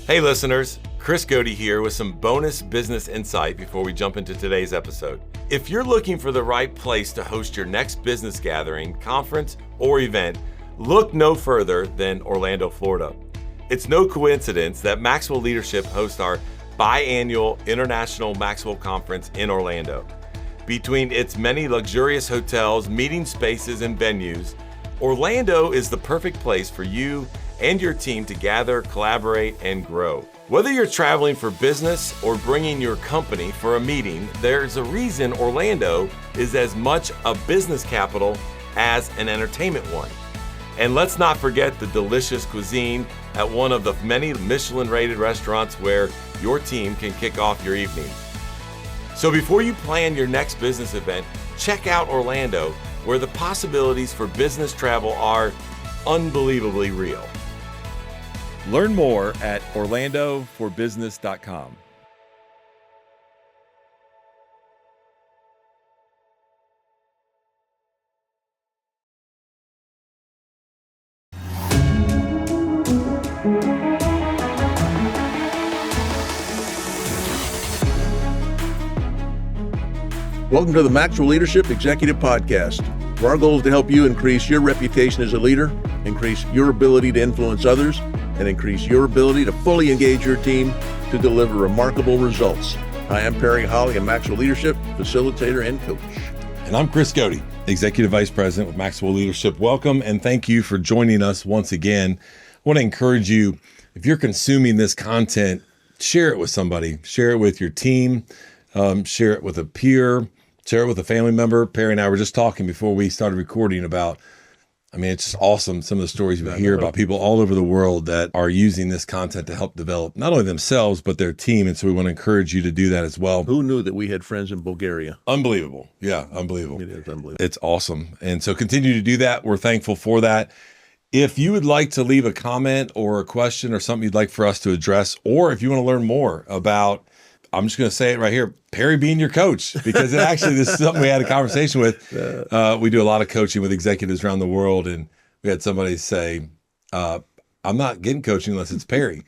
Hey listeners, Chris Goede here with some bonus business insight before we jump into today's episode. If you're looking for the right place to host your next business gathering, conference, or event, look no further than Orlando, Florida. It's no coincidence that Maxwell Leadership hosts our biannual International Maxwell Conference in Orlando. Between its many luxurious hotels, meeting spaces, and venues, Orlando is the perfect place for you and your team to gather, collaborate, and grow. Whether you're traveling for business or bringing your company for a meeting, there's a reason Orlando is as much a business capital as an entertainment one. And let's not forget the delicious cuisine at one of the many Michelin-rated restaurants where your team can kick off your evening. So before you plan your next business event, check out Orlando, where the possibilities for business travel are unbelievably real. Learn more at orlandoforbusiness.com. Welcome to the Maxwell Leadership Executive Podcast, where our goal is to help you increase your reputation as a leader, increase your ability to influence others, and increase your ability to fully engage your team to deliver remarkable results. Hi, I'm Perry Holley, a Maxwell Leadership facilitator and coach. And I'm Chris Goede, Executive Vice President with Maxwell Leadership. Welcome, and thank you for joining us once again. I want to encourage you, if you're consuming this content, share it with somebody. Share it with your team. Share it with a peer. Share it with a family member. Perry and I were just talking before we started recording about, it's just awesome, some of the stories we hear about people all over the world that are using this content to help develop not only themselves, but their team. And so we want to encourage you to do that as well. Who knew that we had friends in Bulgaria? Unbelievable. Yeah, unbelievable. It is unbelievable. It's awesome. And so continue to do that. We're thankful for that. If you would like to leave a comment or a question or something you'd like for us to address, or if you want to learn more about, I'm just going to say it right here, Perry being your coach, because this is something we had a conversation with. We do a lot of coaching with executives around the world, and we had somebody say, I'm not getting coaching unless it's Perry.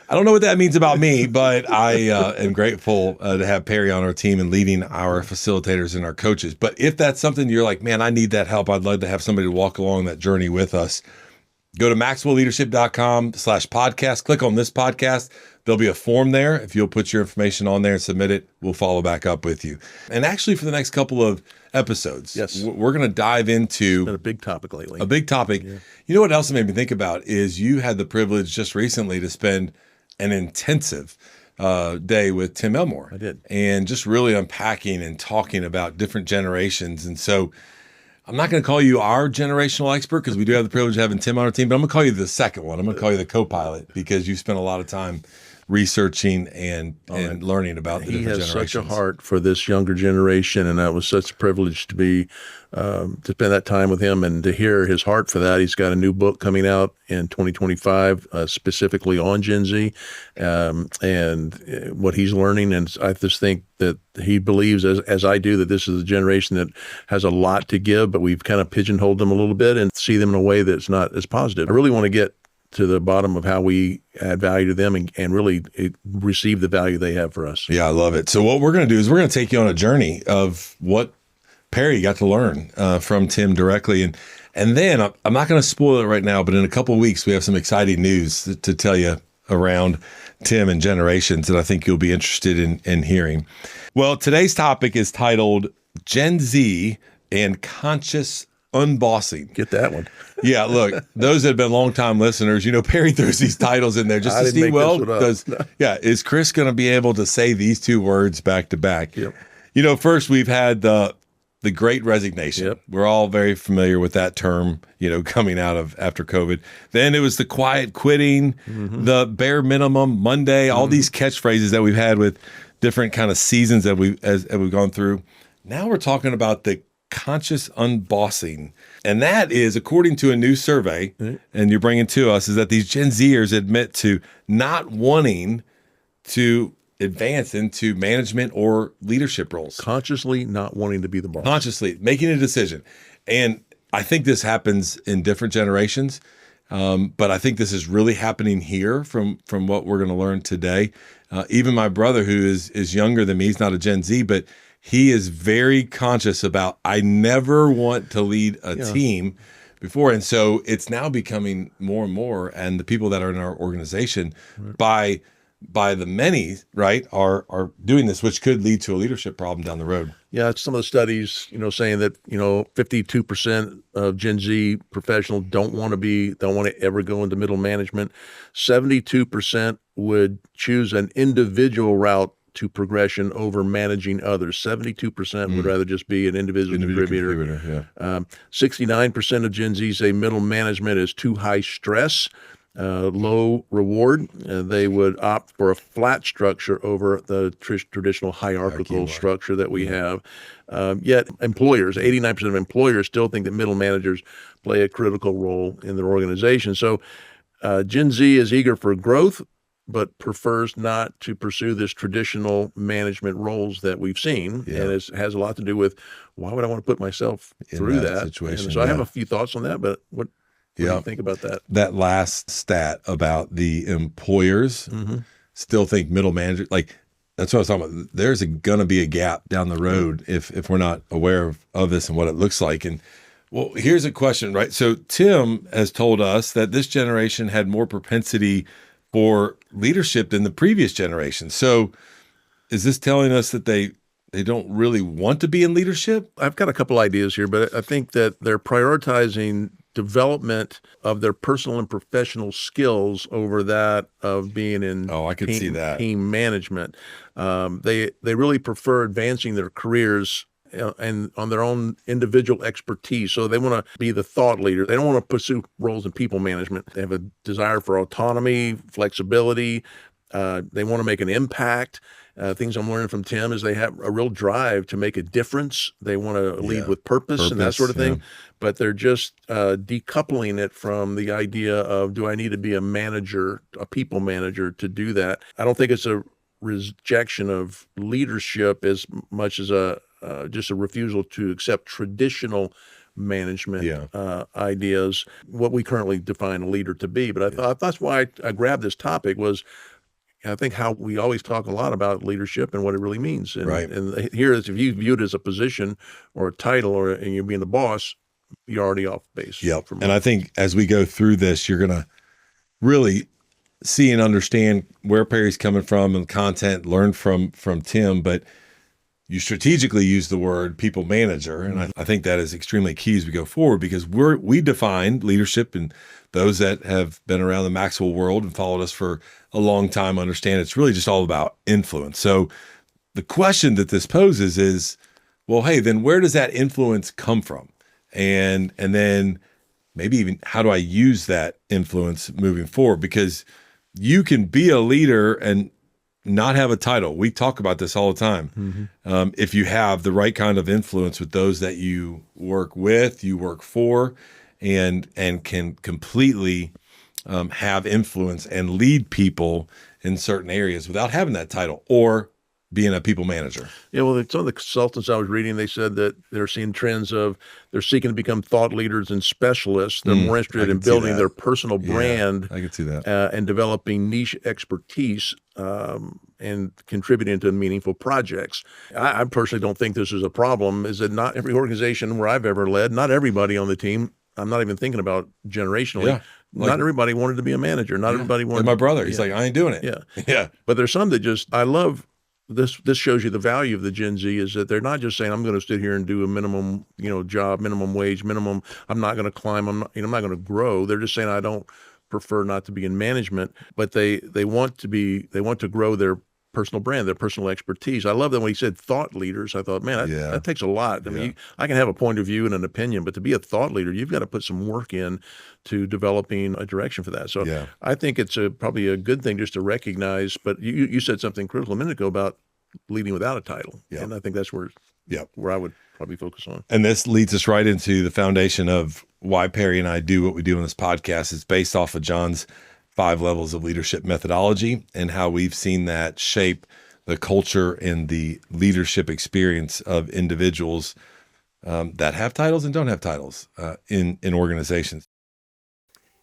I don't know what that means about me, but I am grateful to have Perry on our team and leading our facilitators and our coaches. But if that's something you're like, man, I need that help, I'd love to have somebody to walk along that journey with us. Go to maxwellleadership.com/podcast. Click on this podcast. There'll be a form there. If you'll put your information on there and submit it, we'll follow back up with you. And actually, for the next couple of episodes, yes, we're going to dive into a big topic lately. A big topic. Yeah. You know what else it made me think about is you had the privilege just recently to spend an intensive day with Tim Elmore. I did. And just really unpacking and talking about different generations. And so I'm not going to call you our generational expert because we do have the privilege of having Tim on our team, but I'm going to call you the second one. I'm going to call you the co-pilot because you spent a lot of time researching and learning about the different generations. He has such a heart for this younger generation, and that was such a privilege to be to spend that time with him and to hear his heart for that. He's got a new book coming out in 2025 specifically on Gen Z and what he's learning. And I just think that he believes, as I do, that this is a generation that has a lot to give, but we've kind of pigeonholed them a little bit and see them in a way that's not as positive. I really want to get to the bottom of how we add value to them and really receive the value they have for us. Yeah, I love it. So what we're going to do is we're going to take you on a journey of what Perry got to learn from Tim directly. And then I'm not going to spoil it right now, but in a couple of weeks, we have some exciting news to tell you around Tim and generations that I think you'll be interested in hearing. Well, today's topic is titled Gen Z and Conscious Unbossing. Get that one. Yeah, look, those that have been longtime listeners, Perry throws these titles in there just to see, is Chris going to be able to say these two words back to back? Yep. First we've had the Great Resignation. Yep. We're all very familiar with that term, coming out of after COVID. Then it was the quiet quitting, the bare minimum Monday, all these catchphrases that we've had with different kind of seasons that we've gone through. Now we're talking about the conscious unbossing. And that is, according to a new survey, and you're bringing to us, is that these Gen Zers admit to not wanting to advance into management or leadership roles. Consciously not wanting to be the boss. Consciously making a decision. And I think this happens in different generations. But I think this is really happening here from what we're going to learn today. Even my brother, who is younger than me, he's not a Gen Z, but he is very conscious about, I never want to lead a team before. And so it's now becoming more and more, and the people that are in our organization by the many, right, are doing this, which could lead to a leadership problem down the road. Yeah, some of the studies, saying that 52% of Gen Z professionals don't want to ever go into middle management. 72% would choose an individual route to progression over managing others. 72% would rather just be an individual contributor. 69% of Gen Z say middle management is too high stress. Low reward. They would opt for a flat structure over the traditional hierarchical structure that we have. Yet employers, 89% of employers still think that middle managers play a critical role in their organization. So Gen Z is eager for growth, but prefers not to pursue this traditional management roles that we've seen. Yeah. And it has a lot to do with, why would I want to put myself through that situation? And so I have a few thoughts on that, but what do you think about that? That last stat about the employers still think middle manager, like that's what I was talking about. There's going to be a gap down the road if we're not aware of this and what it looks like. And well, here's a question, right? So Tim has told us that this generation had more propensity for leadership than the previous generation. So is this telling us that they don't really want to be in leadership? I've got a couple ideas here, but I think that they're prioritizing development of their personal and professional skills over that of being in team management. They really prefer advancing their careers and on their own individual expertise. So they want to be the thought leader. They don't want to pursue roles in people management. They have a desire for autonomy, flexibility. They want to make an impact. Things I'm learning from Tim is they have a real drive to make a difference. They want to lead with purpose and that sort of thing. But they're just decoupling it from the idea of, do I need to be a manager, a people manager to do that? I don't think it's a rejection of leadership as much as just a refusal to accept traditional management ideas, what we currently define a leader to be. But I thought that's why I grabbed this topic was, I think how we always talk a lot about leadership and what it really means. And, and here, if you view it as a position or a title and you're being the boss, you're already off base. Yep. And I think as we go through this, you're going to really see and understand where Perry's coming from and content, learn from Tim, but you strategically use the word people manager. And I think that is extremely key as we go forward, because we define leadership, and those that have been around the Maxwell world and followed us for a long time understand it's really just all about influence. So the question that this poses is, well, hey, then where does that influence come from? And then maybe even how do I use that influence moving forward? Because you can be a leader and not have a title. We talk about this all the time. If you have the right kind of influence with those that you work with, you work for, and can completely have influence and lead people in certain areas without having that title or being a people manager. Yeah, well, some of the consultants I was reading, they said that they're seeing trends of they're seeking to become thought leaders and specialists. They're more interested in building their personal brand. I can see that. And developing niche expertise and contributing to meaningful projects. I personally don't think this is a problem, is that not every organization where I've ever led, not everybody on the team, I'm not even thinking about generationally, not everybody wanted to be a manager. Not everybody wanted. Like my brother, he's like, I ain't doing it. Yeah. But there's some that just, I love this shows you the value of the Gen Z, is that they're not just saying, I'm going to sit here and do a minimum, job, minimum wage, minimum, I'm not going to climb, I'm not going to grow. They're just saying, I don't prefer not to be in management, but they want to grow their personal brand, their personal expertise. I love that when he said thought leaders. I thought, man, that takes a lot. I mean, I can have a point of view and an opinion, but to be a thought leader, you've got to put some work in to developing a direction for that. So I think it's probably a good thing just to recognize, but you said something critical a minute ago about leading without a title. And I think that's where I would probably focus on. And this leads us right into the foundation of why Perry and I do what we do in this podcast. It's based off of John's 5 levels of leadership methodology and how we've seen that shape the culture and the leadership experience of individuals that have titles and don't have titles in organizations.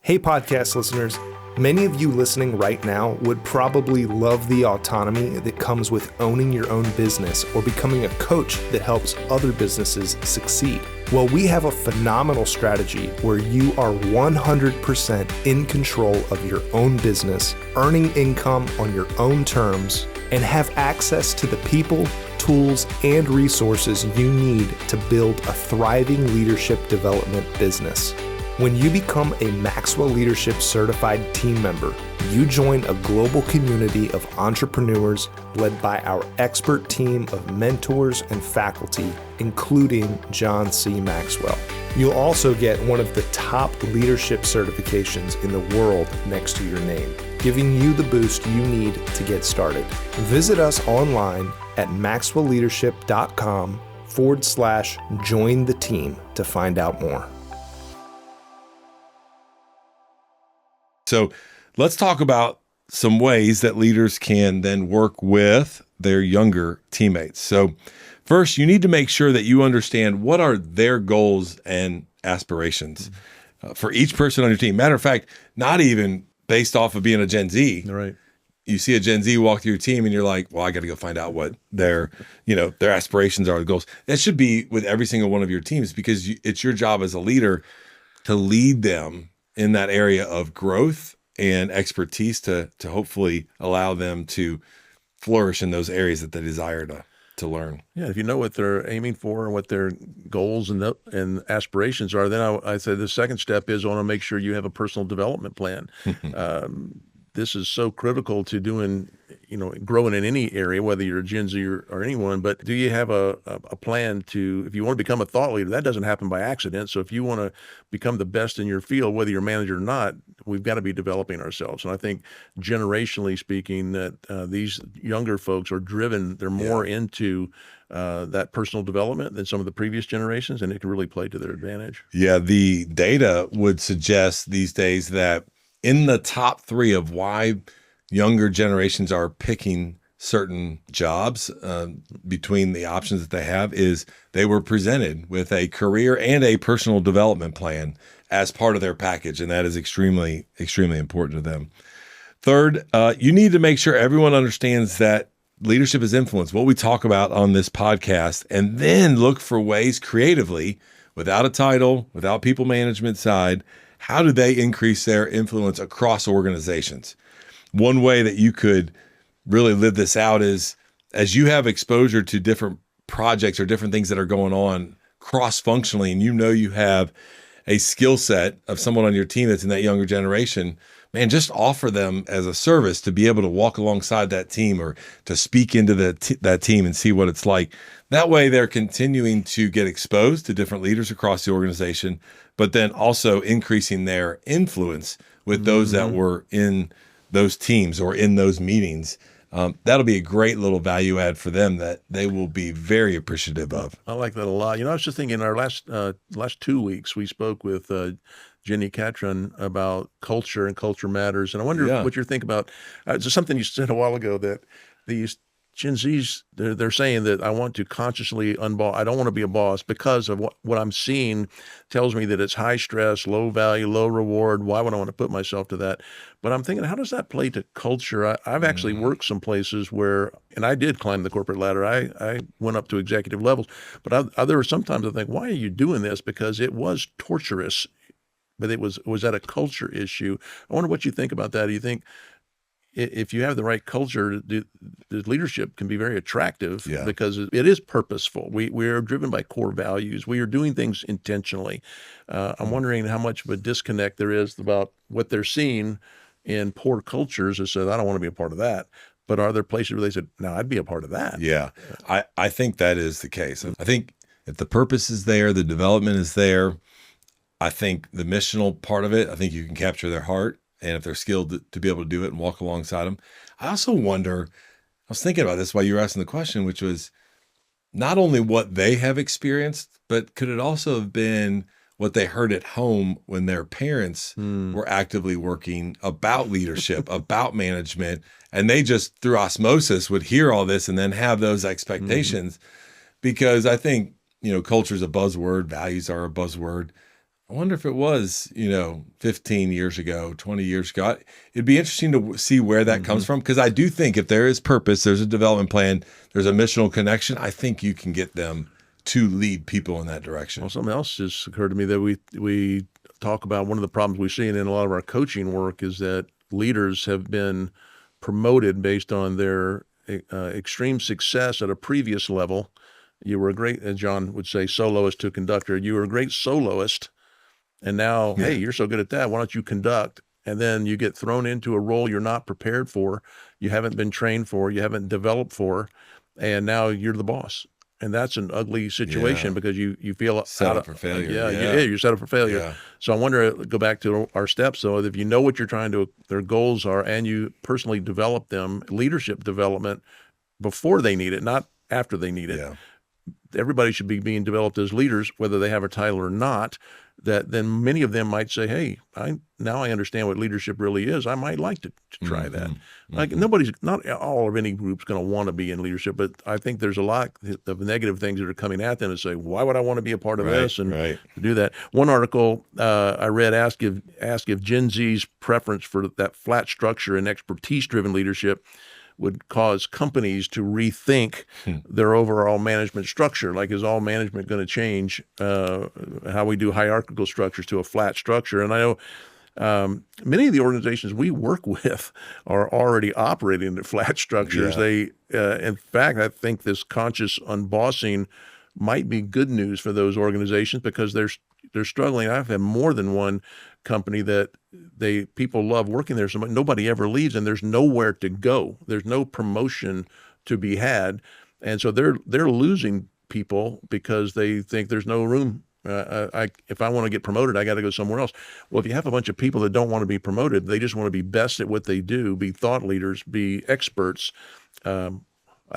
Hey, podcast listeners. Many of you listening right now would probably love the autonomy that comes with owning your own business or becoming a coach that helps other businesses succeed. Well, we have a phenomenal strategy where you are 100% in control of your own business, earning income on your own terms, and have access to the people, tools, and resources you need to build a thriving leadership development business. When you become a Maxwell Leadership Certified team member, you join a global community of entrepreneurs led by our expert team of mentors and faculty, including John C. Maxwell. You'll also get one of the top leadership certifications in the world next to your name, giving you the boost you need to get started. Visit us online at maxwellleadership.com/join the team to find out more. So let's talk about some ways that leaders can then work with their younger teammates. So first, you need to make sure that you understand what are their goals and aspirations for each person on your team. Matter of fact, not even based off of being a Gen Z. Right. You see a Gen Z walk through your team and you're like, well, I got to go find out what their aspirations are, the goals. That should be with every single one of your teams, because it's your job as a leader to lead them in that area of growth and expertise to hopefully allow them to flourish in those areas that they desire to learn. Yeah, if you know what they're aiming for and what their goals and aspirations are, then I say the second step is I want to make sure you have a personal development plan. This is so critical to doing, growing in any area, whether you're a Gen Z or anyone. But do you have a plan to, if you want to become a thought leader, that doesn't happen by accident. So if you want to become the best in your field, whether you're a manager or not, we've got to be developing ourselves. And I think generationally speaking, that these younger folks are driven, they're more into that personal development than some of the previous generations, and it can really play to their advantage. Yeah, the data would suggest these days that in the top 3 of why younger generations are picking certain jobs between the options that they have is they were presented with a career and a personal development plan as part of their package. And that is extremely, extremely important to them. Third, you need to make sure everyone understands that leadership is influence, what we talk about on this podcast, and then look for ways creatively, without a title, without people management side, how do they increase their influence across organizations? One way that you could really live this out is as you have exposure to different projects or different things that are going on cross-functionally, and you have a skill set of someone on your team that's in that younger generation, man, just offer them as a service to be able to walk alongside that team or to speak into that team and see what it's like. That way they're continuing to get exposed to different leaders across the organization, but then also increasing their influence with those that were in those teams or in those meetings. That'll be a great little value add for them that they will be very appreciative of. I like that a lot. I was just thinking our last 2 weeks, we spoke with Jenny Catron about culture and culture matters. And I wonder what you think about just something you said a while ago, that these Gen Zs, they're saying that I want to consciously unboss. I don't want to be a boss because of what I'm seeing tells me that it's high stress, low value, low reward. Why would I want to put myself to that? But I'm thinking, how does that play to culture? I've actually worked some places where, and I did climb the corporate ladder. I went up to executive levels, but there were sometimes I think, why are you doing this? Because it was torturous, but it was that a culture issue? I wonder what you think about that. Do you think if you have the right culture, the leadership can be very attractive because it is purposeful. We are driven by core values. We are doing things intentionally. I'm wondering how much of a disconnect there is about what they're seeing in poor cultures that said, I don't want to be a part of that. But are there places where they said, no, I'd be a part of that? Yeah, I think that is the case. I think if the purpose is there, the development is there, I think the missional part of it, I think you can capture their heart. And if they're skilled to be able to do it and walk alongside them. I also wonder, I was thinking about this while you were asking the question, which was not only what they have experienced, but could it also have been what they heard at home when their parents were actively working about leadership, about management, and they just through osmosis would hear all this and then have those expectations. Because I think, culture is a buzzword, values are a buzzword. I wonder if it was, 15 years ago, 20 years ago. It'd be interesting to see where that comes from, because I do think if there is purpose, there's a development plan, there's a missional connection, I think you can get them to lead people in that direction. Well, something else just occurred to me that we talk about. One of the problems we've seen in a lot of our coaching work is that leaders have been promoted based on their extreme success at a previous level. You were a great, as John would say, soloist to conductor. You were a great soloist. And now, hey, you're so good at that. Why don't you conduct? And then you get thrown into a role you're not prepared for, you haven't been trained for, you haven't developed for, and now you're the boss. And that's an ugly situation because you feel set up for failure. You're set up for failure. Yeah. So I wonder, go back to our steps, though, if you know what you're trying to, their goals are, and you personally develop them, leadership development before they need it, not after they need it. Yeah. Everybody should be being developed as leaders, whether they have a title or not. That then many of them might say, hey, now I understand what leadership really is. I might like to try that. Like not all of any group's going to want to be in leadership, but I think there's a lot of negative things that are coming at them and say, why would I want to be a part of this and to do that? One article I read asked if Gen Z's preference for that flat structure and expertise-driven leadership would cause companies to rethink their overall management structure. Like, is all management going to change how we do hierarchical structures to a flat structure? And I know many of the organizations we work with are already operating in flat structures. They, in fact, I think this conscious unbossing might be good news for those organizations because they're struggling. I've had more than one company that people love working there so much, nobody ever leaves, and there's nowhere to go. There's no promotion to be had, and so they're losing people because they think there's no room. If I want to get promoted, I got to go somewhere else. Well, if you have a bunch of people that don't want to be promoted, they just want to be best at what they do, be thought leaders, be experts. That'd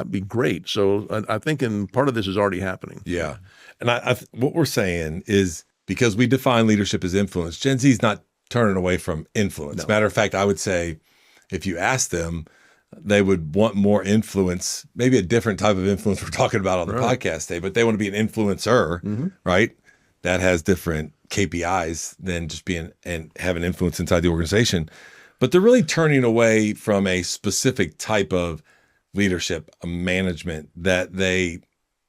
be great. So I think part of this is already happening. Yeah, and what we're saying is, because we define leadership as influence, Gen Z is not turning away from influence. No. Matter of fact, I would say if you ask them, they would want more influence, maybe a different type of influence we're talking about on the podcast today, but they want to be an influencer, right? That has different KPIs than just being and having influence inside the organization. But they're really turning away from a specific type of leadership, a management that they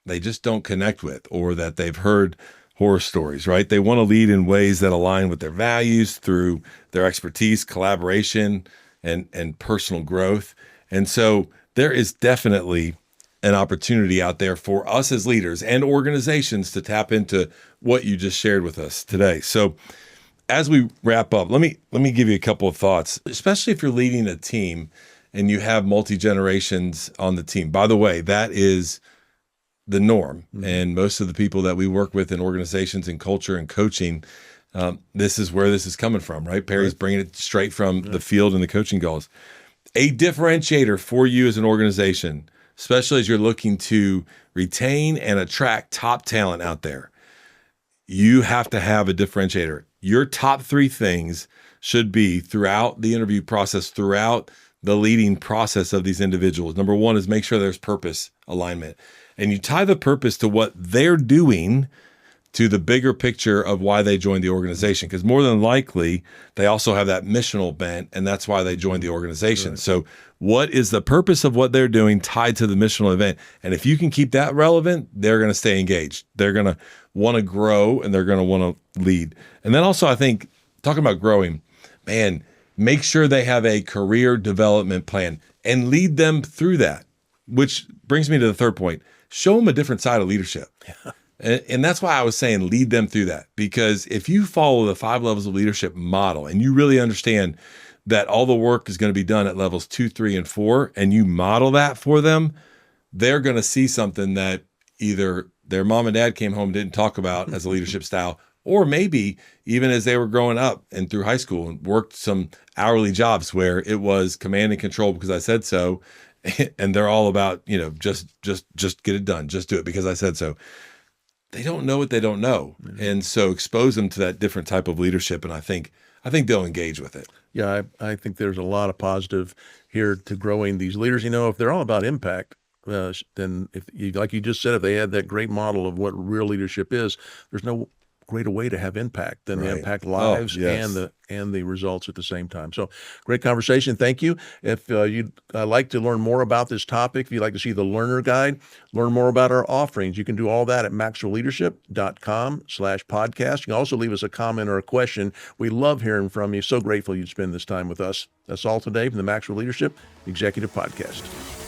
just don't connect with, or that they've heard horror stories, right? They want to lead in ways that align with their values through their expertise, collaboration, and personal growth. And so there is definitely an opportunity out there for us as leaders and organizations to tap into what you just shared with us today. So as we wrap up, let me give you a couple of thoughts, especially if you're leading a team and you have multi-generations on the team. By the way, that is the norm. And most of the people that we work with in organizations and culture and coaching, this is where this is coming from, right? Perry's bringing it straight from the field and the coaching goals. A differentiator for you as an organization, especially as you're looking to retain and attract top talent out there, you have to have a differentiator. Your top 3 things should be throughout the interview process, throughout the leading process of these individuals. Number 1 is make sure there's purpose alignment. And you tie the purpose to what they're doing to the bigger picture of why they joined the organization. Because more than likely, they also have that missional bent, and that's why they joined the organization. Right. So what is the purpose of what they're doing tied to the missional event? And if you can keep that relevant, they're going to stay engaged. They're going to want to grow, and they're going to want to lead. And then also, I think, talking about growing, man, make sure they have a career development plan and lead them through that, which brings me to the third point. Show them a different side of leadership. And that's why I was saying lead them through that. Because if you follow the 5 levels of leadership model and you really understand that all the work is going to be done at levels 2, 3, and 4, and you model that for them, they're going to see something that either their mom and dad came home and didn't talk about as a leadership style, or maybe even as they were growing up and through high school and worked some hourly jobs where it was command and control because I said so. And they're all about, just get it done. Just do it because I said so. They don't know what they don't know. Mm-hmm. And so expose them to that different type of leadership. And I think they'll engage with it. Yeah, I think there's a lot of positive here to growing these leaders. If they're all about impact, then like you just said, if they had that great model of what real leadership is, there's no greater way to have impact than to Right. impact Oh, lives yes. and the results at the same time. So great conversation. Thank you. If you'd like to learn more about this topic, if you'd like to see the learner guide, learn more about our offerings, you can do all that at maxwellleadership.com/podcast. You can also leave us a comment or a question. We love hearing from you. So grateful you'd spend this time with us. That's all today from the Maxwell Leadership Executive Podcast.